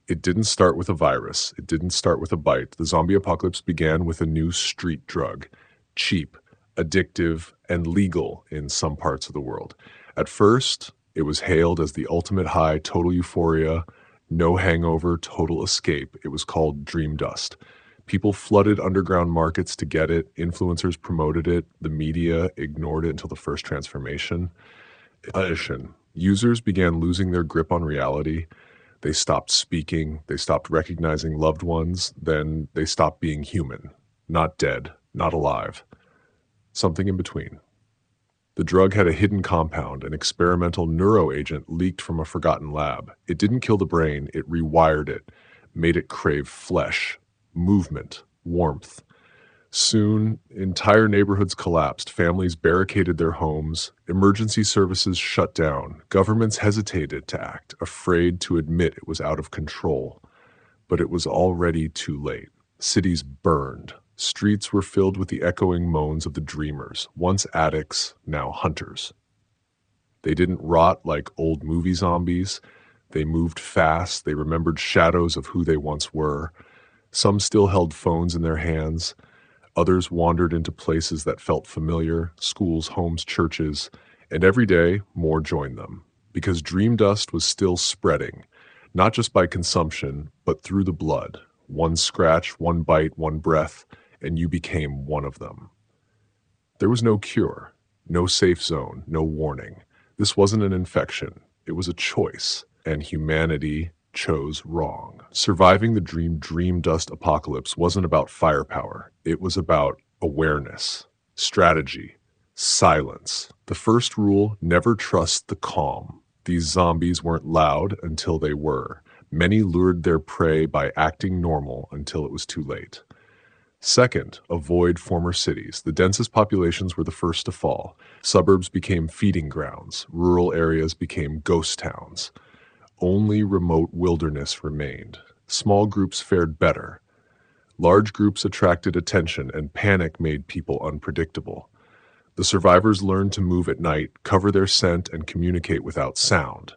It didn't start with a virus. It didn't start with a bite. The zombie apocalypse began with a new street drug, cheap, addictive, and legal in some parts of the world. At first, it was hailed as the ultimate high, total euphoria, no hangover, total escape. It was called dream dust. People flooded underground markets to get it. Influencers promoted it. The media ignored it until the first transformation. Addition. Users began losing their grip on reality. They stopped speaking, they stopped recognizing loved ones, then they stopped being human. Not dead, not alive. Something in between. The drug had a hidden compound, an experimental neuroagent leaked from a forgotten lab. It didn't kill the brain, it rewired it, made it crave flesh, movement, warmth. Soon, entire neighborhoods collapsed, families barricaded their homes, emergency services shut down, governments hesitated to act, afraid to admit it was out of control. But it was already too late. Cities burned. Streets were filled with the echoing moans of the dreamers, once addicts, now hunters. They didn't rot like old movie zombies. They moved fast, they remembered shadows of who they once were. Some still held phones in their hands. Others wandered into places that felt familiar, schools, homes, churches, and every day more joined them, because dream dust was still spreading, not just by consumption, but through the blood. One scratch, one bite, one breath, and you became one of them. There was no cure, no safe zone, no warning. This wasn't an infection, it was a choice, and humanity chose wrong. Surviving the dream dust apocalypse wasn't about firepower. It was about awareness, strategy, silence. The first rule, never trust the calm. These zombies weren't loud until they were. Many lured their prey by acting normal until it was too late. Second, avoid former cities. The densest populations were the first to fall. Suburbs became feeding grounds. Rural areas became ghost towns. Only remote wilderness remained. Small groups fared better. Large groups attracted attention, and panic made people unpredictable. The survivors learned to move at night, cover their scent, and communicate without sound.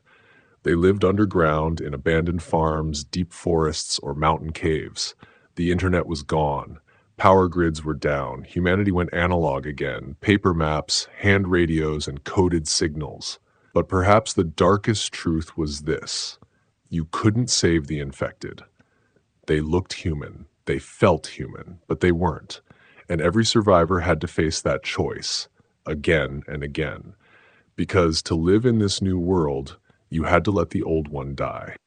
They lived underground, in abandoned farms, deep forests, or mountain caves. The internet was gone. Power grids were down. Humanity went analog again. Paper maps, hand radios, and coded signals. But perhaps the darkest truth was this: you couldn't save the infected. They looked human, they felt human, but they weren't. And every survivor had to face that choice, again and again. Because to live in this new world, you had to let the old one die.